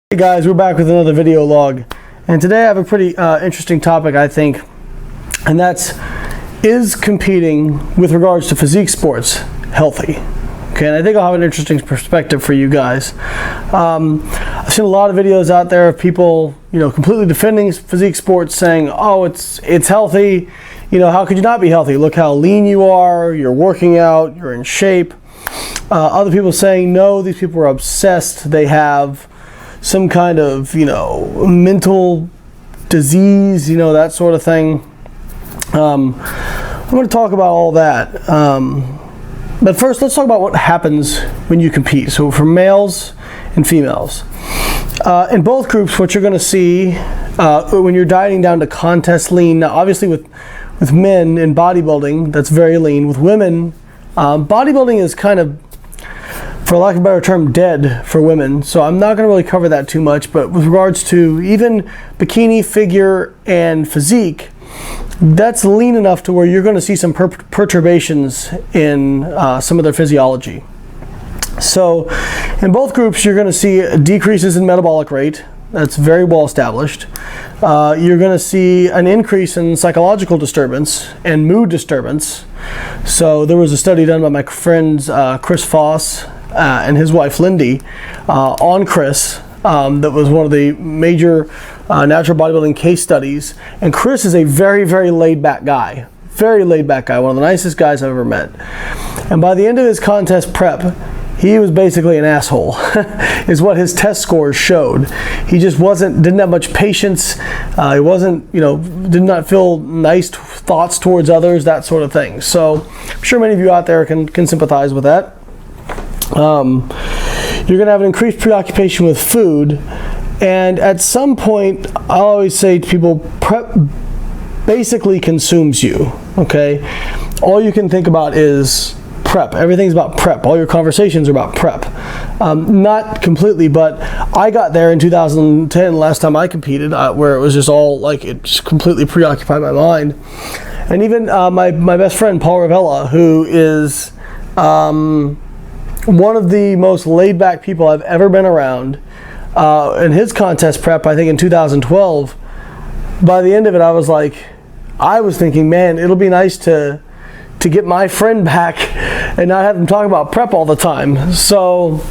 Hey guys, we're back with another video log, and today I have a pretty interesting topic, I think, and that's, is competing with regards to physique sports healthy? Okay, and I think I'll have an interesting perspective for you guys. I've seen a lot of videos out there of people, completely defending physique sports, saying, oh, it's healthy, how could you not be healthy? Look how lean you are, you're working out, you're in shape. Other people saying, no, these people are obsessed, they have some kind of, mental disease, that sort of thing. I'm going to talk about all that. But first, let's talk about what happens when you compete. So for males and females. In both groups, what you're going to see when you're dieting down to contest lean, now obviously with men in bodybuilding, that's very lean. With women, bodybuilding is kind of, for lack of a better term, dead for women. So I'm not going to really cover that too much. But with regards to even bikini, figure, and physique, that's lean enough to where you're going to see some perturbations in some of their physiology. So in both groups, you're going to see decreases in metabolic rate. That's very well established. You're going to see an increase in psychological disturbance and mood disturbance. So there was a study done by my friends Chris Foss and his wife Lindy on Chris that was one of the major natural bodybuilding case studies. And Chris is a very, very laid back guy. Very laid back guy, one of the nicest guys I've ever met. And by the end of his contest prep, he was basically an asshole, is what his test scores showed. He just didn't have much patience. He wasn't, did not feel nice thoughts towards others, that sort of thing. So I'm sure many of you out there can sympathize with that. You're going to have an increased preoccupation with food. And at some point, I always say to people, prep basically consumes you, okay? All you can think about is prep. Everything's about prep. All your conversations are about prep. Not completely, but I got there in 2010, last time I competed, where it was just all like, it just completely preoccupied my mind. And even my best friend, Paul Ravella, who is one of the most laid back people I've ever been around, in his contest prep, I think in 2012, by the end of it, I was thinking, man, it'll be nice to get my friend back and not have him talk about prep all the time. So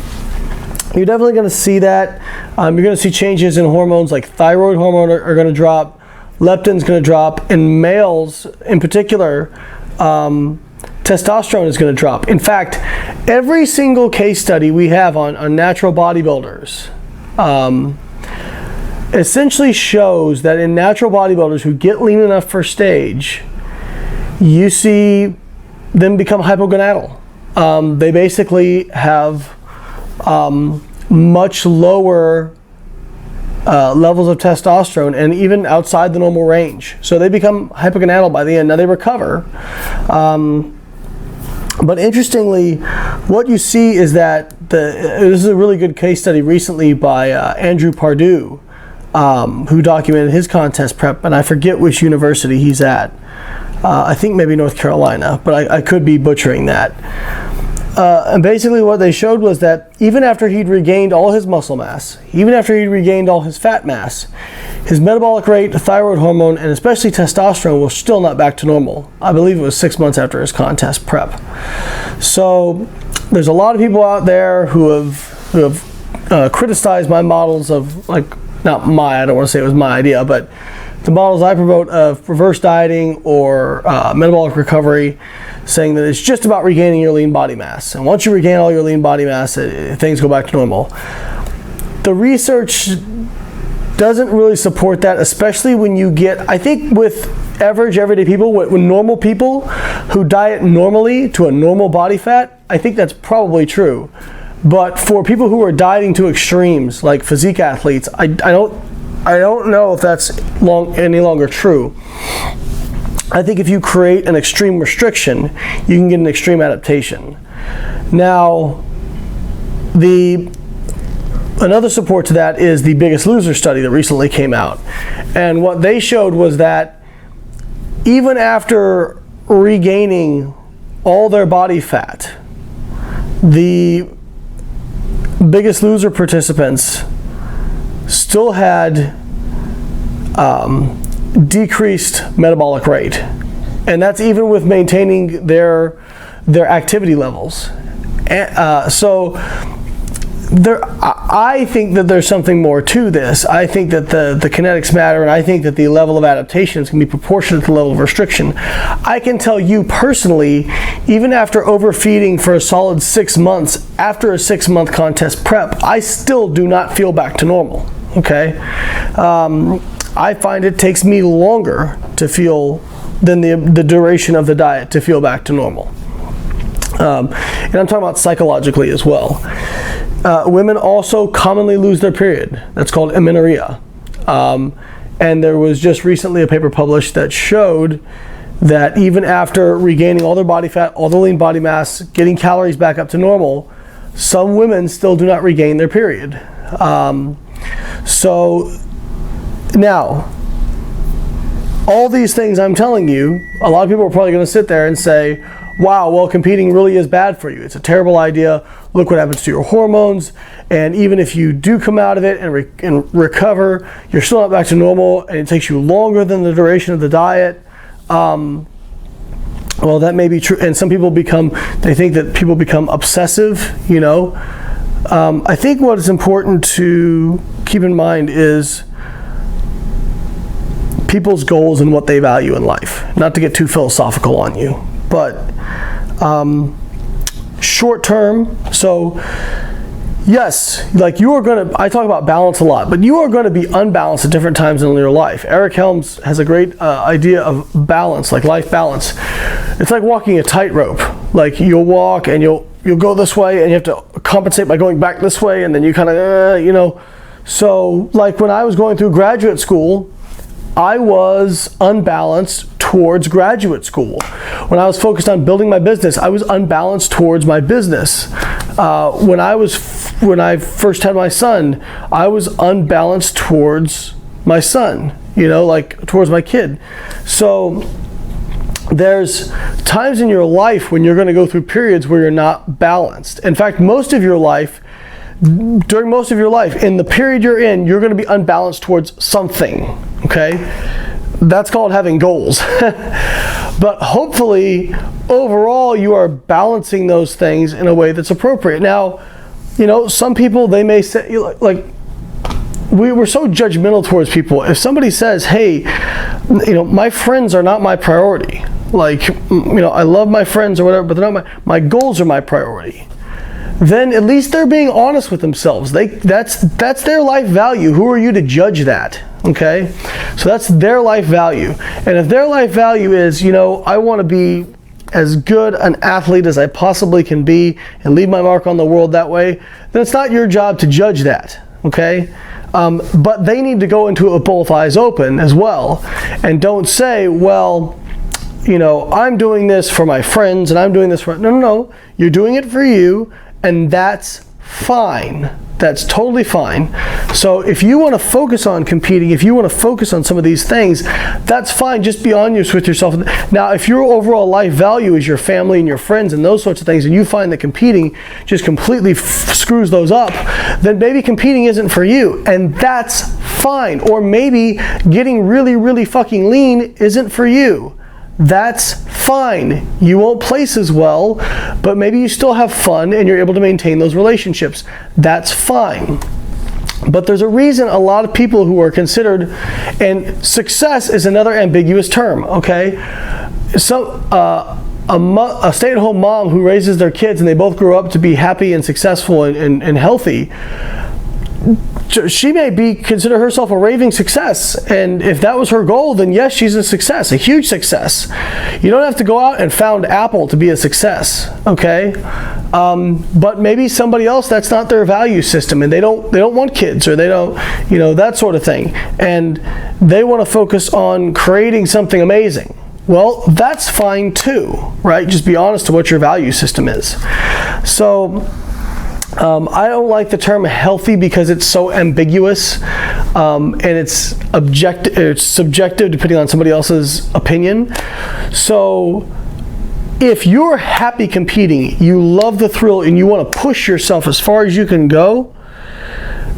you're definitely going to see that. You're going to see changes in hormones, like thyroid hormone are going to drop, leptin's going to drop. In males in particular, testosterone is going to drop. In fact, every single case study we have on natural bodybuilders essentially shows that in natural bodybuilders who get lean enough for stage, you see them become hypogonadal. They basically have much lower levels of testosterone, and even outside the normal range. So they become hypogonadal by the end. Now they recover. But interestingly, what you see is that this is a really good case study recently by Andrew Pardue, who documented his contest prep, and I forget which university he's at. I think maybe North Carolina, but I could be butchering that. And basically what they showed was that even after he'd regained all his muscle mass, even after he'd regained all his fat mass, his metabolic rate, thyroid hormone, and especially testosterone was still not back to normal. I believe it was 6 months after his contest prep. So there's a lot of people out there who have criticized my models of, I don't want to say it was my idea, but the models I promote of reverse dieting or metabolic recovery, saying that it's just about regaining your lean body mass. And once you regain all your lean body mass, things go back to normal. The research doesn't really support that, especially when you get, I think with average everyday people, when normal people who diet normally to a normal body fat, I think that's probably true. But for people who are dieting to extremes, like physique athletes, I don't know if that's any longer true. I think if you create an extreme restriction, you can get an extreme adaptation. Now, another support to that is the Biggest Loser study that recently came out. And what they showed was that even after regaining all their body fat, the Biggest Loser participants still had decreased metabolic rate, and that's even with maintaining their activity levels. So I think that there's something more to this. I think that the kinetics matter, and I think that the level of adaptation is going to be proportionate to the level of restriction. I can tell you personally, even after overfeeding for a solid 6 months, after a 6-month contest prep, I still do not feel back to normal. Okay, I find it takes me longer to feel than the duration of the diet to feel back to normal. And I'm talking about psychologically as well. Women also commonly lose their period. That's called amenorrhea. And there was just recently a paper published that showed that even after regaining all their body fat, all the lean body mass, getting calories back up to normal, some women still do not regain their period. So now, all these things I'm telling you, a lot of people are probably going to sit there and say, wow, well, competing really is bad for you. It's a terrible idea. Look what happens to your hormones. And even if you do come out of it and recover, you're still not back to normal, and it takes you longer than the duration of the diet. Well, that may be true. And some people they think that people become obsessive, you know. I think what is important to keep in mind is people's goals and what they value in life. Not to get too philosophical on you, but short term. So yes, like I talk about balance a lot, but you are going to be unbalanced at different times in your life. Eric Helms has a great idea of balance, like life balance. It's like walking a tightrope. Like you'll walk and you'll go this way, and you have to compensate by going back this way, and then you kind of, you know. So like when I was going through graduate school, I was unbalanced towards graduate school. When I was focused on building my business, I was unbalanced towards my business. When I first had my son, I was unbalanced towards my son, you know, like towards my kid. So there's times in your life when you're going to go through periods where you're not balanced. In fact, during most of your life, in the period you're in, you're going to be unbalanced towards something, okay? That's called having goals. But hopefully, overall, you are balancing those things in a way that's appropriate. Now, you know, some people, they may say, like, we're so judgmental towards people. If somebody says, hey, you know, my friends are not my priority. Like, you know, I love my friends or whatever, but they're not my goals are my priority. Then at least they're being honest with themselves. That's their life value. Who are you to judge that? Okay? So that's their life value. And if their life value is, you know, I want to be as good an athlete as I possibly can be and leave my mark on the world that way, then it's not your job to judge that. Okay? But they need to go into it with both eyes open as well, and don't say, well, you know, I'm doing this for my friends and I'm doing this for... No. You're doing it for you, and that's fine. That's totally fine. So if you want to focus on competing, if you want to focus on some of these things, that's fine. Just be honest with yourself. Now, if your overall life value is your family and your friends and those sorts of things, and you find that competing just completely screws those up, then maybe competing isn't for you, and that's fine. Or maybe getting really, really fucking lean isn't for you. That's fine. You won't place as well, but maybe you still have fun and you're able to maintain those relationships. That's fine. But there's a reason a lot of people who are considered, and success is another ambiguous term, okay? So a stay-at-home mom who raises their kids and they both grow up to be happy and successful and healthy, she may consider herself a raving success, and if that was her goal, then yes, she's a success, a huge success. You don't have to go out and found Apple to be a success, okay? But maybe somebody else, that's not their value system, and they don't want kids, or they don't, you know, that sort of thing, and they want to focus on creating something amazing. Well, that's fine too, right? Just be honest to what your value system is. So I don't like the term healthy because it's so ambiguous, and it's subjective depending on somebody else's opinion. So if you're happy competing, you love the thrill, and you want to push yourself as far as you can go,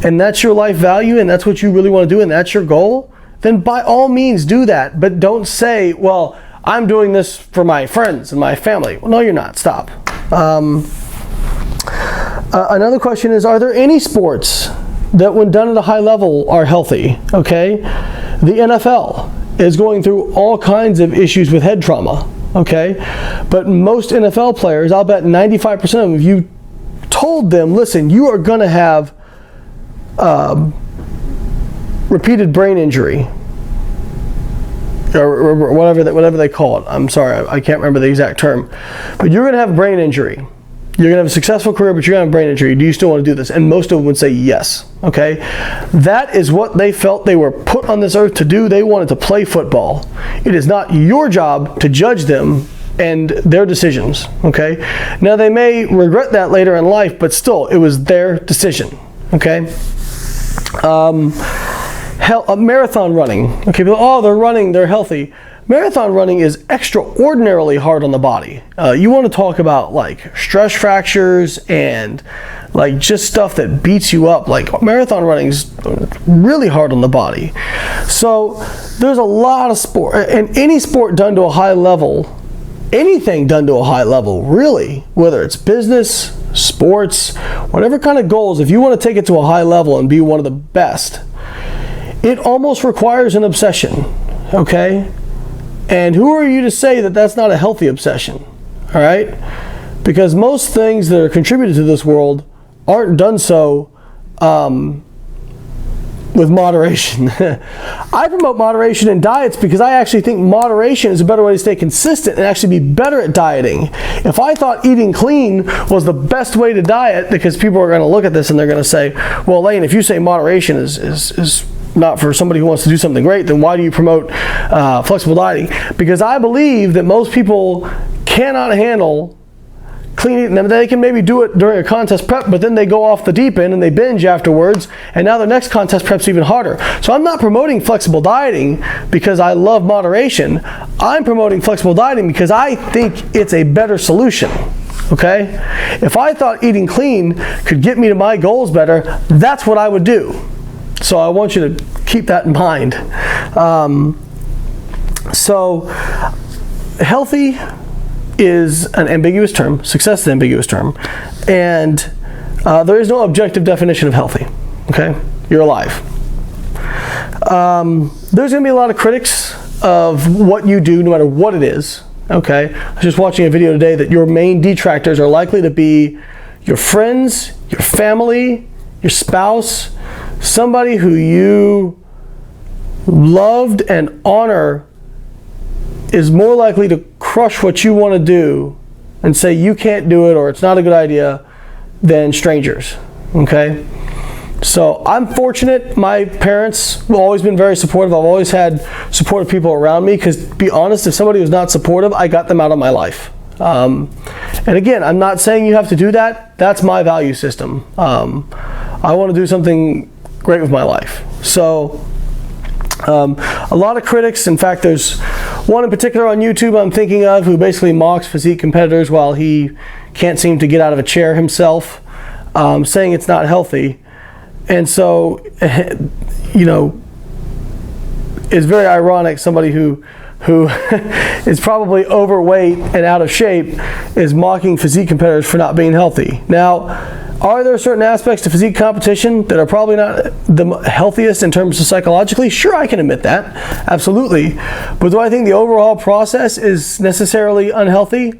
and that's your life value, and that's what you really want to do, and that's your goal, then by all means do that. But don't say, well, I'm doing this for my friends and my family. Well, no, you're not. Stop. Another question is, are there any sports that when done at a high level are healthy? Okay, the NFL is going through all kinds of issues with head trauma. Okay, but most NFL players, I'll bet 95% of them, if you told them, listen, you are going to have repeated brain injury, or whatever they call it. I'm sorry, I can't remember the exact term, but you're going to have a brain injury. You're going to have a successful career, but you're going to have a brain injury. Do you still want to do this? And most of them would say yes. Okay? That is what they felt they were put on this earth to do. They wanted to play football. It is not your job to judge them and their decisions. Okay? Now, they may regret that later in life, but still, it was their decision. Okay? Marathon running. Okay, people, oh, they're running, they're healthy. Marathon running is extraordinarily hard on the body. You want to talk about like stress fractures and like just stuff that beats you up. Like marathon running is really hard on the body. So there's a lot of sport, and any sport done to a high level, anything done to a high level, really, whether it's business, sports, whatever kind of goals, if you want to take it to a high level and be one of the best, it almost requires an obsession. Okay? And who are you to say that that's not a healthy obsession? All right? Because most things that are contributed to this world aren't done so with moderation. I promote moderation in diets because I actually think moderation is a better way to stay consistent and actually be better at dieting. If I thought eating clean was the best way to diet, because people are going to look at this and they're going to say, well, Lane, if you say moderation is not for somebody who wants to do something great, then why do you promote flexible dieting? Because I believe that most people cannot handle clean eating. They can maybe do it during a contest prep, but then they go off the deep end and they binge afterwards, and now their next contest prep's even harder. So I'm not promoting flexible dieting because I love moderation. I'm promoting flexible dieting because I think it's a better solution. Okay? If I thought eating clean could get me to my goals better, that's what I would do. So I want you to keep that in mind. So healthy is an ambiguous term. Success is an ambiguous term. And there is no objective definition of healthy. Okay? You're alive. There's going to be a lot of critics of what you do, no matter what it is. Okay? I was just watching a video today that your main detractors are likely to be your friends, your family, your spouse, somebody who you loved and honor is more likely to crush what you want to do and say you can't do it or it's not a good idea than strangers. Okay? So I'm fortunate. My parents have always been very supportive. I've always had supportive people around me because, to be honest, if somebody was not supportive, I got them out of my life. And again, I'm not saying you have to do that. That's my value system. I want to do something great with my life. So a lot of critics, in fact there's one in particular on YouTube I'm thinking of who basically mocks physique competitors while he can't seem to get out of a chair himself, saying it's not healthy. And so, you know, it's very ironic somebody who is probably overweight and out of shape is mocking physique competitors for not being healthy. Now, are there certain aspects to physique competition that are probably not the healthiest in terms of psychologically? Sure, I can admit that. Absolutely. But do I think the overall process is necessarily unhealthy?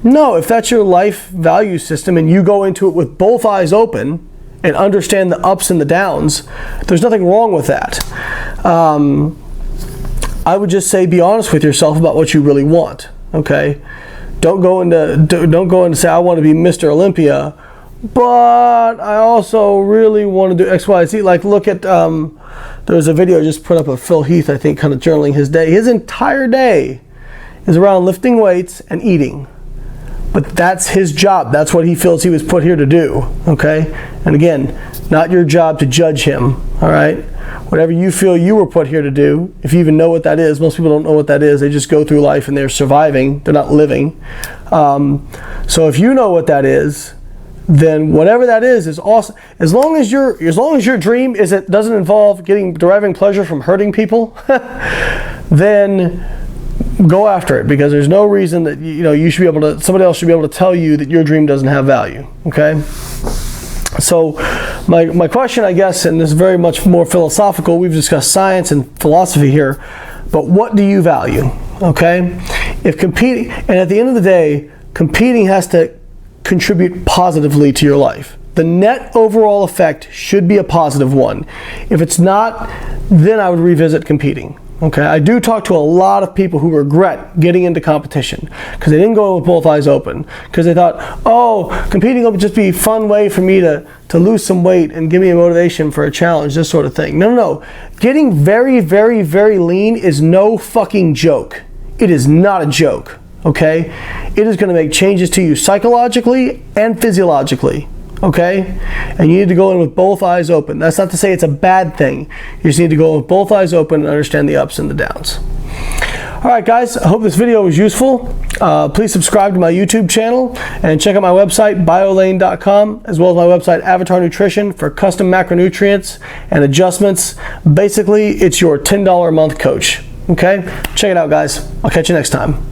No. If that's your life value system and you go into it with both eyes open and understand the ups and the downs, there's nothing wrong with that. I would just say be honest with yourself about what you really want. Okay? Don't go into say I want to be Mr. Olympia, but I also really want to do X, Y, Z. Like look at there was a video I just put up of Phil Heath, I think, kind of journaling his day. His entire day is around lifting weights and eating. But that's his job. That's what he feels he was put here to do. Okay? And again, not your job to judge him. All right? Whatever you feel you were put here to do, if you even know what that is, most people don't know what that is. They just go through life and they're surviving. They're not living. So if you know what that is, then whatever that is awesome. As long as your dream doesn't involve deriving pleasure from hurting people, then go after it, because there's no reason that you should be able to, somebody else should be able to tell you that your dream doesn't have value. Okay? So my question, I guess, and this is very much more philosophical, we've discussed science and philosophy here, but what do you value? Okay? If competing, and at the end of the day, competing has to contribute positively to your life. The net overall effect should be a positive one. If it's not, then I would revisit competing. Okay, I do talk to a lot of people who regret getting into competition because they didn't go with both eyes open, because they thought, oh, competing will just be a fun way for me to lose some weight and give me a motivation for a challenge, this sort of thing. No. Getting very, very, very lean is no fucking joke. It is not a joke, okay? It is going to make changes to you psychologically and physiologically. Okay? And you need to go in with both eyes open. That's not to say it's a bad thing. You just need to go with both eyes open and understand the ups and the downs. Alright guys, I hope this video was useful. Please subscribe to my YouTube channel and check out my website, biolane.com, as well as my website, Avatar Nutrition, for custom macronutrients and adjustments. Basically, it's your $10 a month coach. Okay? Check it out, guys. I'll catch you next time.